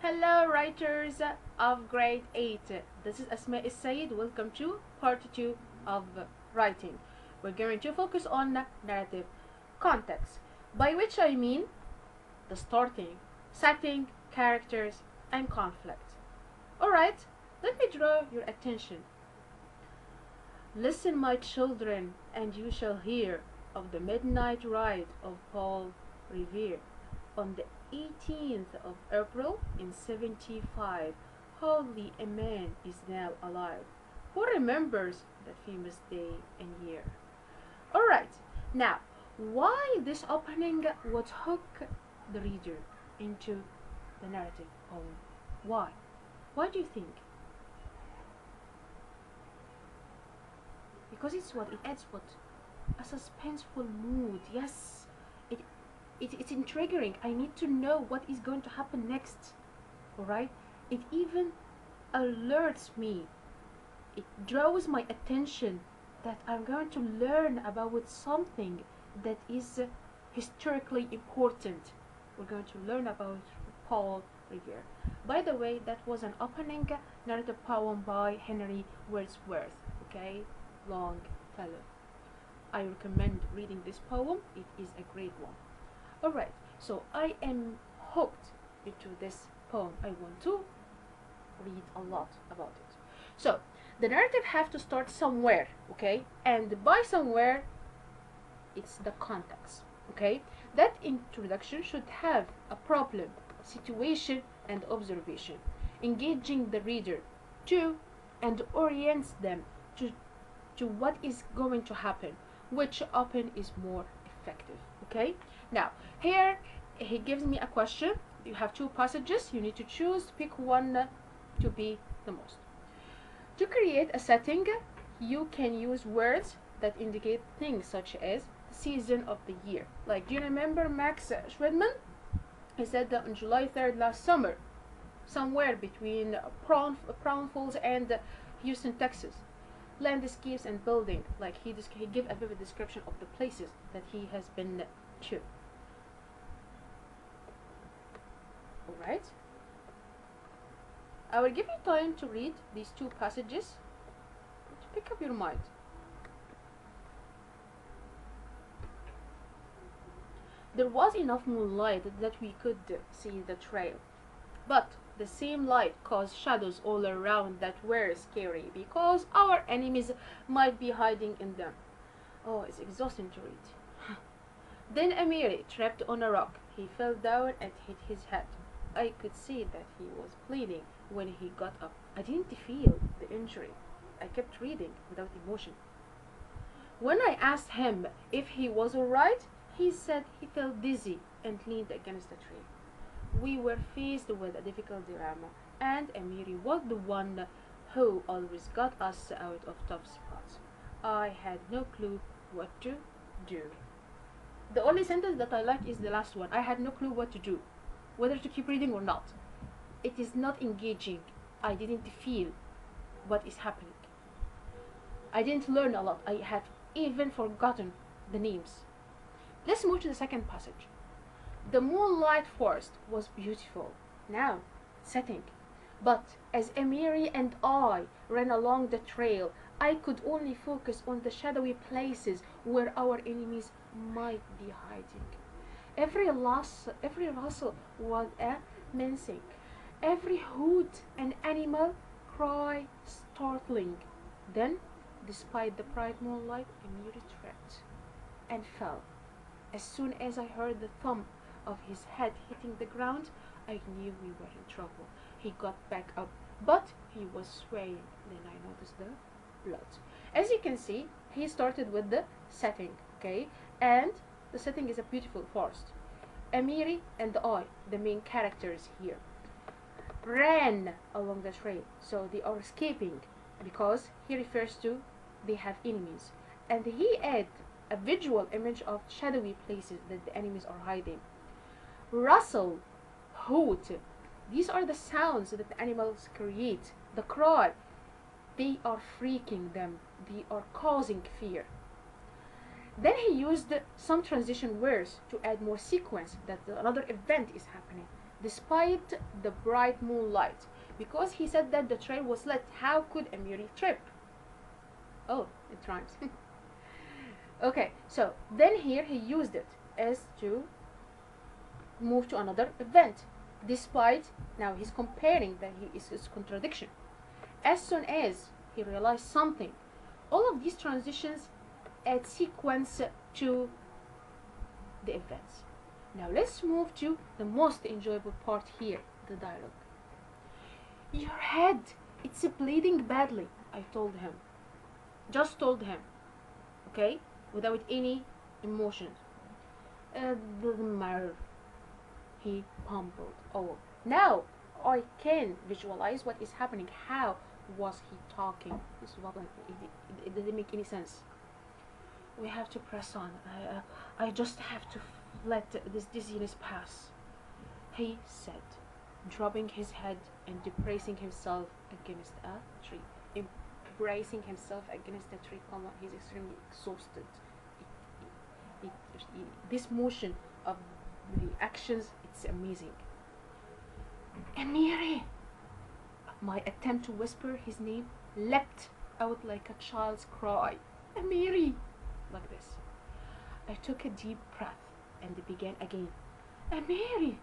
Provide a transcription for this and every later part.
Hello, writers of grade 8. This is Asma Said. Welcome to part 2 of writing. We're going to focus on narrative context, by which I mean the starting, setting, characters, and conflict. Alright, let me draw your attention. Listen, my children, and you shall hear of the midnight ride of Paul Revere on the 18th of April in 75. Hardly a man is now alive who remembers that famous day and year. Alright, now, why this opening would hook the reader into the narrative poem? Why? Why do you think? Because it adds what? A suspenseful mood. Yes, it's intriguing. I need to know what is going to happen next. Alright? It even alerts me. It draws my attention that I'm going to learn about something that is historically important. We're going to learn about Paul Revere. By the way, that was an opening narrative poem by Henry Wordsworth. Okay? Longfellow. I recommend reading this poem. It is a great one. Alright, so I am hooked into this poem. I want to read a lot about it. So, the narrative have to start somewhere, okay? And by somewhere, it's the context, okay? That introduction should have a problem, situation, and observation, engaging the reader to and orients them to what is going to happen, which often is more effective, okay? Now, here he gives me a question. You have two passages. You need to choose, pick one to be the most. To create a setting, you can use words that indicate things such as the season of the year. Like, do you remember Max Schwedman? He said that on July 3rd last summer, somewhere between Brown Falls and Houston, Texas. Landscapes and building, like he give a vivid description of the places that he has been to. Alright, I will give you time to read these two passages to pick up your mind. There was enough moonlight that we could see the trail, but the same light caused shadows all around that were scary because our enemies might be hiding in them. Oh, it's exhausting to read. Then Amiri tripped on a rock. He fell down and hit his head. I could see that he was bleeding when he got up. I didn't feel the injury. I kept reading without emotion. When I asked him if he was alright, he said he felt dizzy and leaned against a tree. We were faced with a difficult dilemma, and Amiri was the one who always got us out of tough spots. I had no clue what to do. The only sentence that I like is the last one. I had no clue what to do, whether to keep reading or not. It is not engaging. I didn't feel what is happening. I didn't learn a lot. I had even forgotten the names. Let's move to the second passage. The moonlight forest was beautiful. Now, setting. But as Amiri and I ran along the trail, I could only focus on the shadowy places where our enemies might be hiding. Every rustle was a menacing. Every hoot an animal cry startling. Then, despite the bright moonlight, Amiri tripped and fell. As soon as I heard the thump of his head hitting the ground, I knew we were in trouble. He got back up, but he was swaying. Then I noticed the blood. As you can see, he started with the setting, okay? And the setting is a beautiful forest. Amiri and I, the main characters here, ran along the trail, so they are escaping because he refers to they have enemies. And he adds a visual image of shadowy places that the enemies are hiding. Rustle, hoot, these are the sounds that the animals create. The cry, they are freaking them, they are causing fear. Then he used some transition words to add more sequence that another event is happening. despite the bright moonlight, because he said that the trail was lit. How could Amiri trip? Oh, it rhymes. Okay, so then here he used it as to move to another event. Despite, now he's comparing that he is his contradiction. As soon as he realized something, all of these transitions add sequence to the events. Now let's move to the most enjoyable part here, the dialogue. Your head, it's bleeding badly, I told him. Just told him, okay, without any emotions. Doesn't matter, he mumbled. Oh, now I can visualize what is happening. How was he talking? It didn't make any sense. We have to press on. I just have to let this dizziness pass, he said, dropping his head and depressing himself against a tree. Bracing himself against the tree, he's extremely exhausted. This motion of the actions, it's amazing. Amiri! My attempt to whisper his name leapt out like a child's cry. Amiri! Like this. I took a deep breath and began again. Amiri!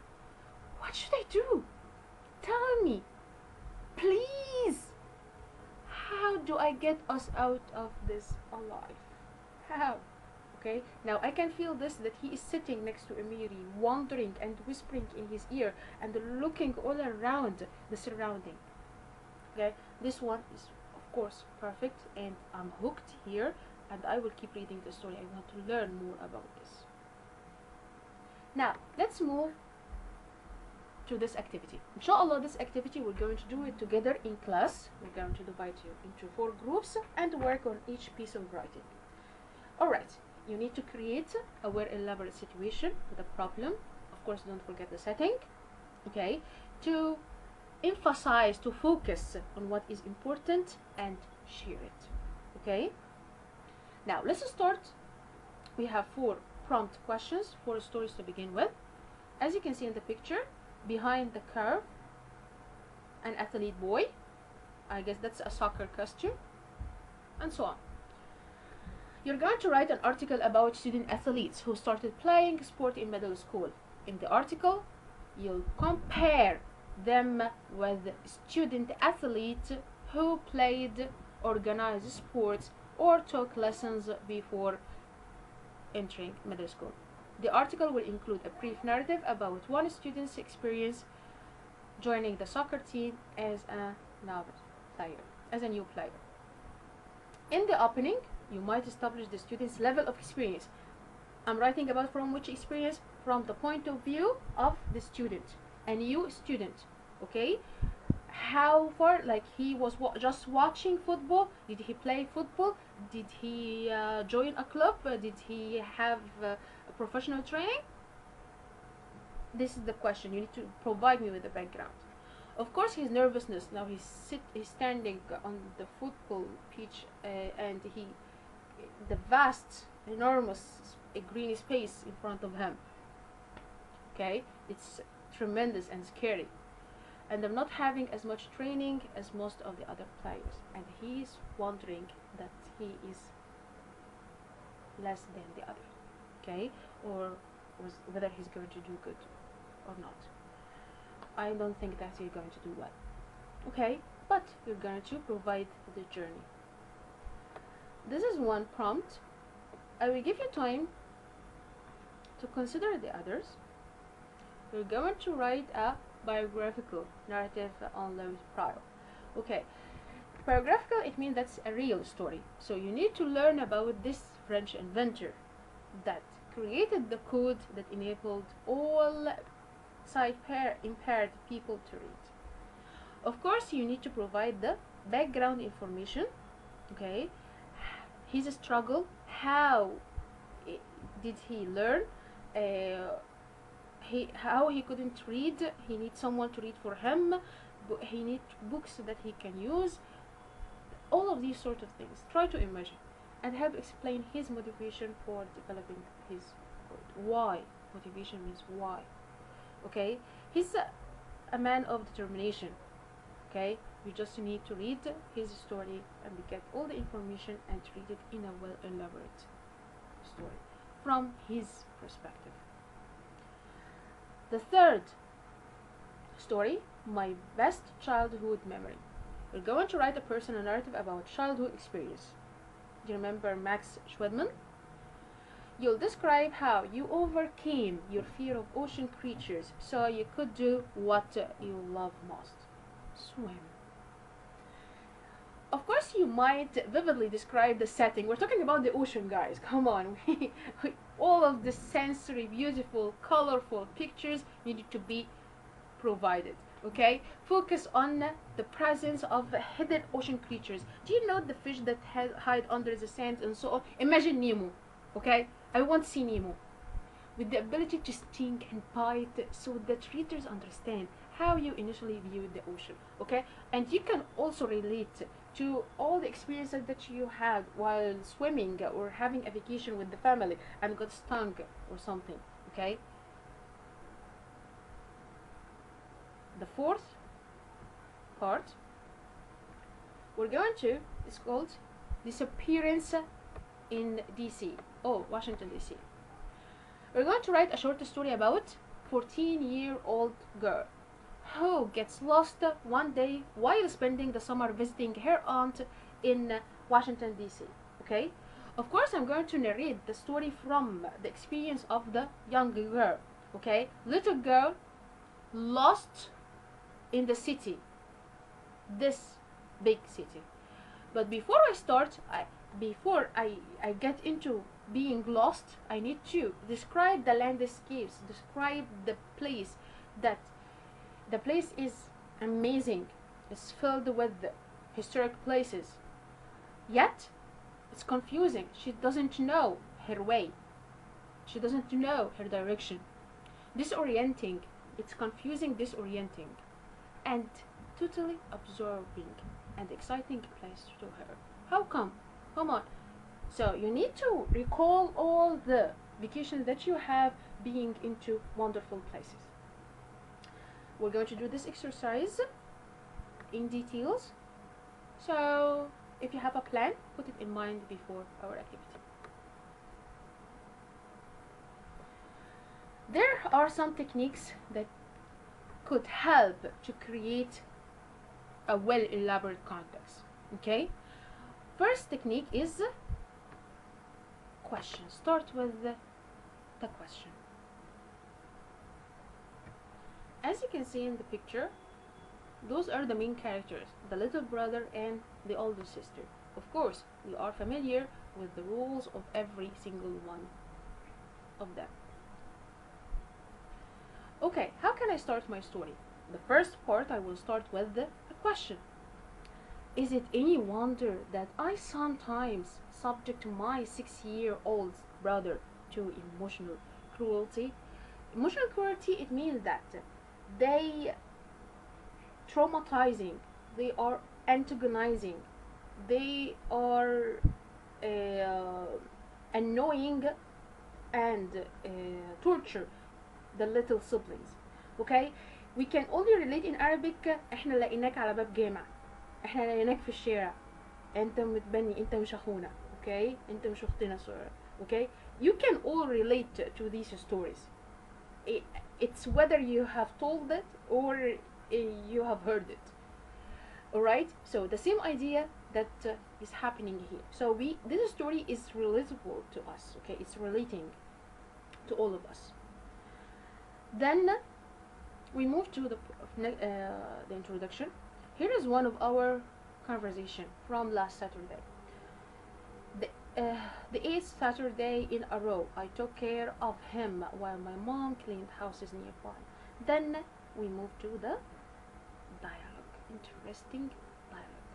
What should I do? Tell me! Please! How do I get us out of this alive? How? Okay, now I can feel this, that he is sitting next to Amiri, wondering and whispering in his ear and looking all around the surrounding. Okay, this one is of course perfect and I'm hooked here, and I will keep reading the story. I want to learn more about this. Now let's move to this activity. Inshallah, this activity we're going to do it together in class. We're going to divide you into 4 groups and work on each piece of writing. Alright, you need to create a well elaborate situation with a problem. Of course, don't forget the setting. Okay, to emphasize, to focus on what is important and share it. Okay, now let's start. We have 4 prompt questions, 4 stories to begin with. As you can see in the picture, behind the curve, an athlete boy, I guess that's a soccer costume, and so on. You're going to write an article about student athletes who started playing sport in middle school. In the article, you'll compare them with student athletes who played organized sports or took lessons before entering middle school. The article will include a brief narrative about one student's experience joining the soccer team as a new player. In the opening, you might establish the student's level of experience. I'm writing about from which experience? From the point of view of the student, a new student. Okay, how far, like he was just watching football? Did he play football? Did he join a club? Did he have professional training? This is the question. You need to provide me with the background. Of course, his nervousness. Now he's standing on the football pitch, and the vast, enormous green space in front of him. Okay, it's tremendous and scary. And they're not having as much training as most of the other players, and he's wondering that he is less than the other. Okay, or whether he's going to do good or not. I don't think that you're going to do well. Okay, but you're going to provide the journey. This is one prompt. I will give you time to consider the others. You're going to write a biographical narrative on Louis Braille. Okay, biographical, it means that's a real story. So you need to learn about this French inventor that created the code that enabled all sight-impaired people to read. Of course, you need to provide the background information. Okay, his struggle, how did he learn, how he couldn't read, he needs someone to read for him, he needs books that he can use, all of these sort of things. Try to imagine and help explain his motivation for developing his code. Why? Motivation means why. Okay, He's a man of determination. Okay, you just need to read his story and get all the information and read it in a well elaborate story from his perspective. The third story, my best childhood memory. We're going to write a personal narrative about childhood experience. Do you remember Max Schwedman? You'll describe how you overcame your fear of ocean creatures so you could do what you love most: swim. Of course, you might vividly describe the setting. We're talking about the ocean, guys. Come on. All of the sensory, beautiful, colorful pictures needed to be provided. Okay, focus on the presence of hidden ocean creatures. Do you know the fish that hide under the sand and so on? Imagine Nemo. Okay, I want to see Nemo with the ability to sting and bite, so that readers understand how you initially viewed the ocean. Okay, and you can also relate to all the experiences that you had while swimming or having a vacation with the family and got stung or something. Okay. The fourth part we're going to is called Disappearance in DC. Oh, Washington DC. We're going to write a short story about 14-year-old girl who gets lost one day while spending the summer visiting her aunt in Washington DC. Okay? Of course, I'm going to narrate the story from the experience of the young girl. Okay? Little girl lost in the city, this big city. But before I get into being lost, I need to describe the landscapes, describe the place. That the place is amazing. It's filled with historic places. Yet, it's confusing. She doesn't know her way. She doesn't know her direction. Disorienting. It's confusing, disorienting, and totally absorbing and exciting place to her. How come? Come on. So you need to recall all the vacations that you have being into wonderful places. We're going to do this exercise in details. So if you have a plan, put it in mind before our activity. There are some techniques that could help to create a well elaborate context. Okay, first technique is question. Start with the question. As you can see in the picture, those are the main characters, the little brother and the older sister. Of course, we are familiar with the rules of every single one of them. Okay, how can I start my story? The first part, I will start with a question. Is it any wonder that I sometimes subject my 6-year-old brother to emotional cruelty? Emotional cruelty, it means that they traumatizing, they are antagonizing, they are annoying and torture the little siblings. Okay, we can only relate in Arabic. احنا لقيناك على باب جامع، احنا لقيناك في الشارع، انت متبني، انت مش اخونا. Okay, انت مش اختنا. Okay, you can all relate to these stories. It's whether you have told it or you have heard it. Alright, so the same idea that is happening here. So this story is relatable to us. Okay, it's relating to all of us. Then we move to the introduction. Here is one of our conversation from last Saturday. The 8th Saturday in a row, I took care of him while my mom cleaned houses nearby. Then we move to the dialogue. Interesting dialogue.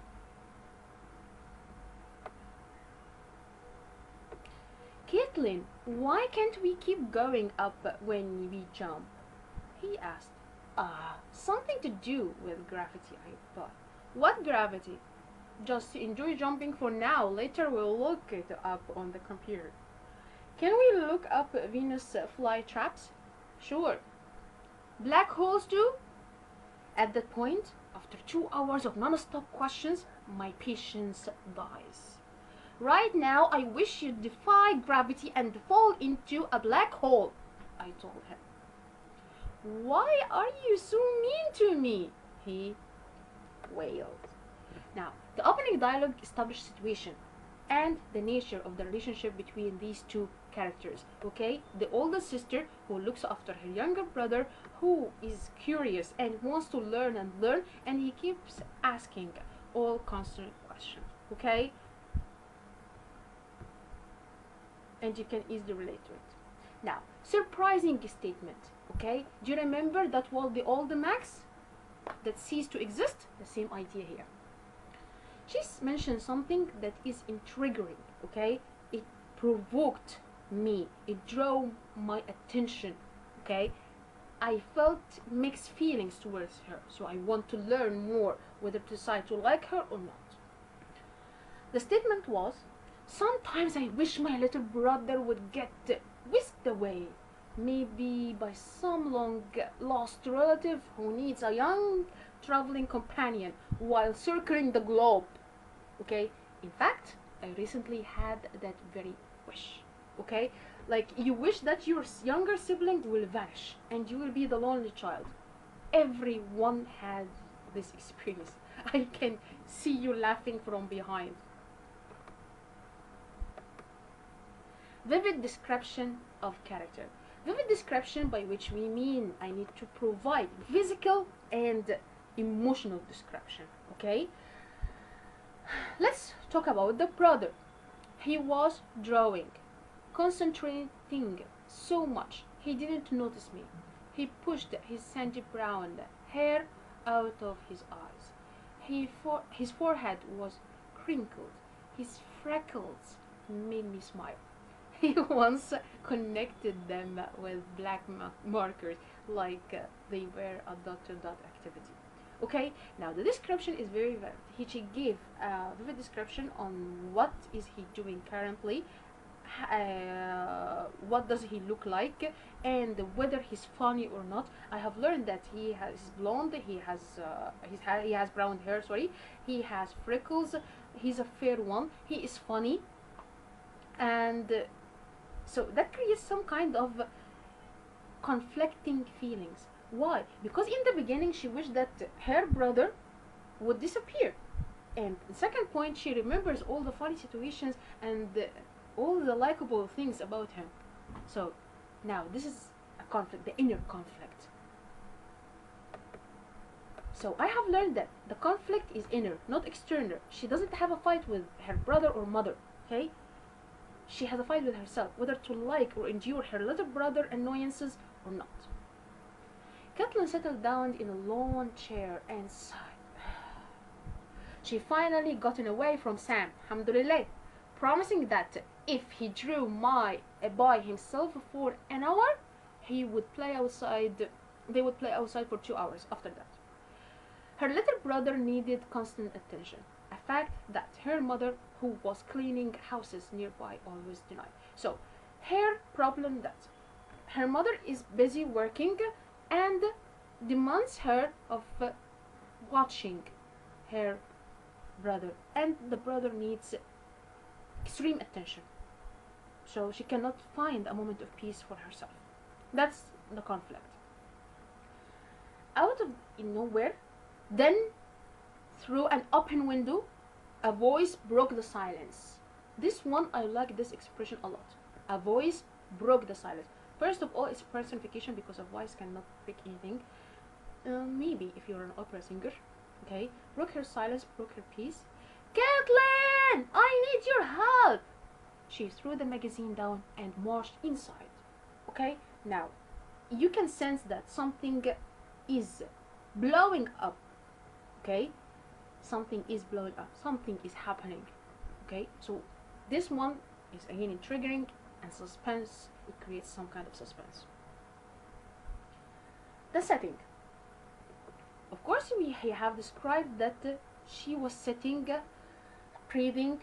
Caitlin, why can't we keep going up when we jump? He asked. Something to do with gravity, I thought. What gravity? Just enjoy jumping for now. Later we'll look it up on the computer. Can we look up Venus flytraps? Sure. Black holes too? At that point, after 2 hours of non-stop questions, my patience dies. Right now, I wish you'd defy gravity and fall into a black hole, I told him. Why are you so mean to me? He wailed. Now, the opening dialogue established situation and the nature of the relationship between these two characters. Okay, the older sister who looks after her younger brother, who is curious and wants to learn and learn, and he keeps asking all constant questions. Okay, and you can easily relate to it. Now, surprising statement. Okay, do you remember that was the old Max that ceased to exist? The same idea here. She's mentioned something that is intriguing. Okay, it provoked me, it drew my attention. Okay, I felt mixed feelings towards her, so I want to learn more whether to decide to like her or not. The statement was, sometimes I wish my little brother would get whisked away, maybe by some long lost relative who needs a young traveling companion while circling the globe. Okay, in fact, I recently had that very wish. Okay, like you wish that your younger sibling will vanish and you will be the lonely child. Everyone has this experience. I can see you laughing from behind. Vivid description of character. Vivid description, by which we mean I need to provide physical and emotional description. Okay, let's talk about the brother. He was drawing, concentrating so much he didn't notice me. He pushed his sandy brown hair out of his eyes. His forehead was crinkled. His freckles made me smile. He once connected them with black markers like they were a dot-to-dot activity. Okay, now the description is very vivid. He gave a vivid description on what is he doing currently, what does he look like, and whether he's funny or not. I have learned that he has blonde, he has brown hair, sorry, he has freckles, he's a fair one, he is funny, and so that creates some kind of conflicting feelings. Why? Because in the beginning she wished that her brother would disappear, and the second point, she remembers all the funny situations and all the likable things about him. So now this is a conflict, the inner conflict. So I have learned that the conflict is inner, not external. She doesn't have a fight with her brother or mother. Okay, she has a fight with herself, whether to like or endure her little brother annoyances or not. Catelyn settled down in a lawn chair and sighed. She finally gotten away from Sam, alhamdulillah, promising that if he drew by himself for an hour, he would play outside. They would play outside for 2 hours after that. Her little brother needed constant attention, a fact that her mother, who was cleaning houses nearby, always denied. So, her problem that her mother is busy working and demands her of watching her brother, and the brother needs extreme attention, so she cannot find a moment of peace for herself. That's the conflict. Out of nowhere, then through an open window, a voice broke the silence. This one, I like this expression a lot. A voice broke the silence. First of all, it's personification because a voice cannot break anything. Maybe if you're an opera singer, okay, broke her silence, broke her peace. Catelyn, I need your help. She threw the magazine down and marched inside. Okay, now you can sense that something is blowing up. Okay, something is blowing up, something is happening. Okay, so this one is again triggering and suspense. It creates some kind of suspense. The setting, of course, we have described that she was sitting, breathing,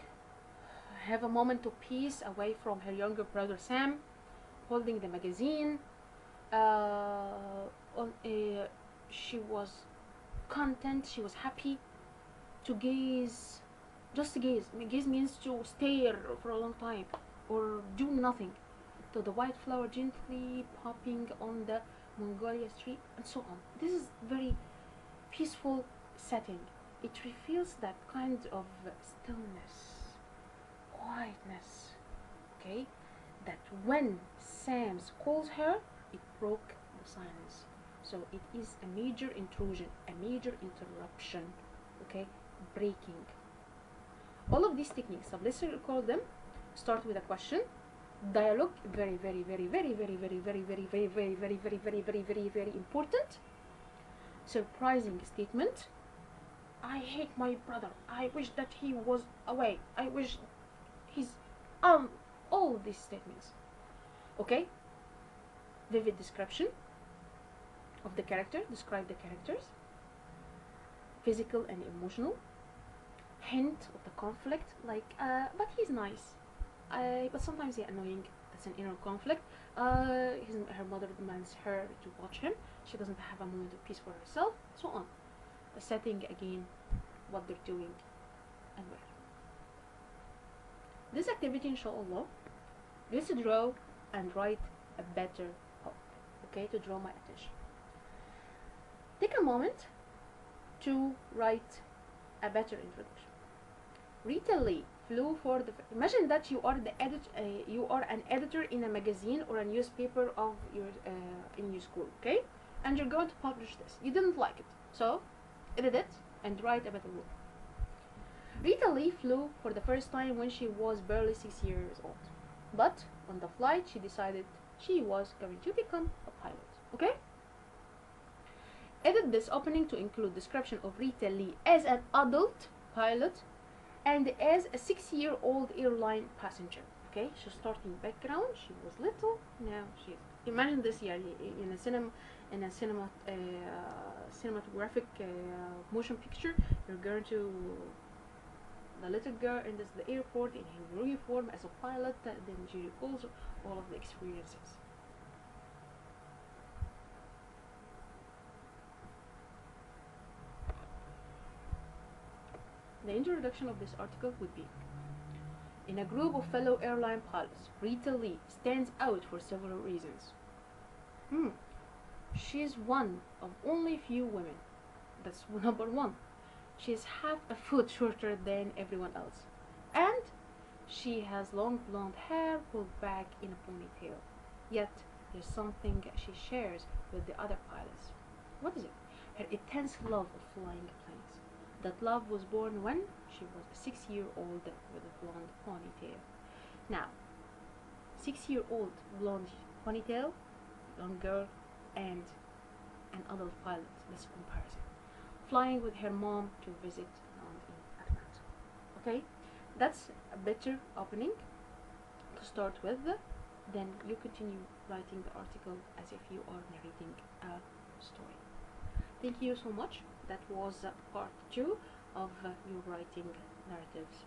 have a moment of peace away from her younger brother Sam, holding the magazine, On she was content, she was happy to gaze, just to gaze. Gaze means to stare for a long time or do nothing. To the white flower gently popping on the Mongolia tree, and so on. This is very peaceful setting. It reveals that kind of stillness, quietness, okay? That when Sam's calls her, it broke the silence. So it is a major intrusion, a major interruption, okay? Breaking. All of these techniques, so let's recall them. Start with a question. Dialogue, very important. Surprising statement. I hate my brother. I wish that he was away. I wish he's all these statements. Okay? Vivid description of the character. Describe the characters. Physical and emotional. Hint of the conflict, like but he's nice. But sometimes he's annoying. That's an inner conflict. Her mother demands her to watch him. She doesn't have a moment of peace for herself. So on. The setting again, what they're doing, and where. This activity, inshallah, is to draw and write a better poem. Okay, to draw my attention. Take a moment to write a better introduction. Rita Lee flew for the. Imagine that you are the edit. You are an editor in a magazine or a newspaper of your in your school. Okay, and you're going to publish this. You didn't like it, so edit it and write a better book. Rita Lee flew for the first time when she was barely 6 years old, but on the flight she decided she was going to become a pilot. Okay. Edit this opening to include description of Rita Lee as an adult pilot and as a 6-year-old airline passenger. Okay, she's starting background. She was little. Now she's. Imagine this year in a cinematographic motion picture. You're going to the little girl in the airport in her uniform as a pilot. Then she recalls all of the experiences. The introduction of this article would be: in a group of fellow airline pilots, Rita Lee stands out for several reasons. She is one of only few women. That's number one. She is half a foot shorter than everyone else. And she has long blonde hair pulled back in a ponytail. Yet, there's something she shares with the other pilots. What is it? Her intense love of flying planes. That love was born when she was a 6-year-old with a blonde ponytail. Now, 6-year-old blonde ponytail, young girl, and an adult pilot. That's a comparison. Flying with her mom to visit in Atlanta. Okay, that's a better opening to start with. Then you continue writing the article as if you are narrating a story. Thank you so much. That was part 2 of your writing narratives.